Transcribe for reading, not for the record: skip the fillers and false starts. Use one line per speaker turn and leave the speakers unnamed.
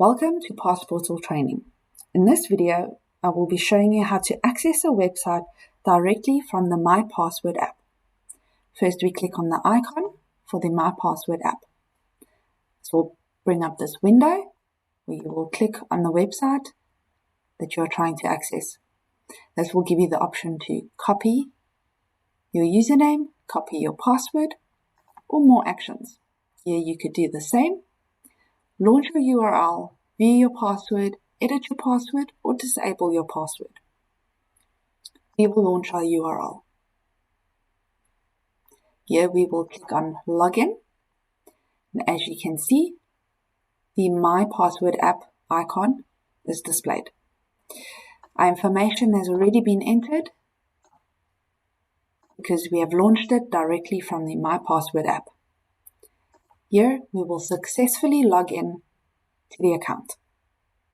Welcome to Passportal training. In this video, I will be showing you how to access a website directly from the My Password app. First, we click on the icon for the My Password app. This will bring up this window where you will click on the website that you are trying to access. This will give you the option to copy your username, copy your password, or more actions. Here you could do the same. Launch your URL, view your password, edit your password, or disable your password. We will launch our URL. Here we will click on Login. And as you can see, the My Password app icon is displayed. Our information has already been entered because we have launched it directly from the My Password app. Here we will successfully log in to the account.